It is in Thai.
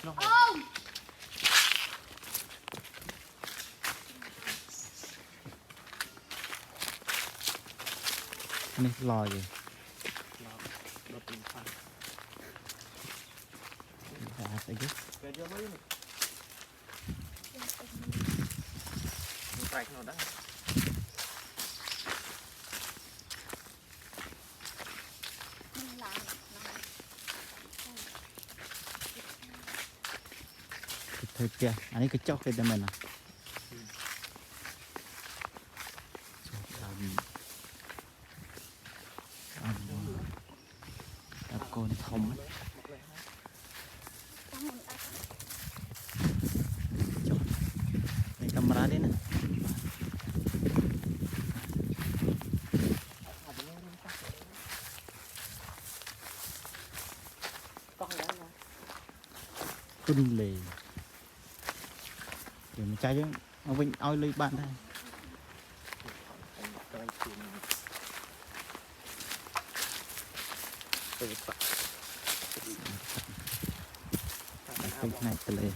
นี่ลอยอยู่รถติดไฟไอ้กิ๊กเยอะมากเลยมันแตกหน่อยได้เธอเจ้าอันนี้ก็เจาะเป็นแต่มันนะตะโกนทมจบในกำราดินะขึ้นเลยเดี๋ยวมันใจยังเอาวิ่งเอาเลยบ้านได้เป็นไหนไปเลย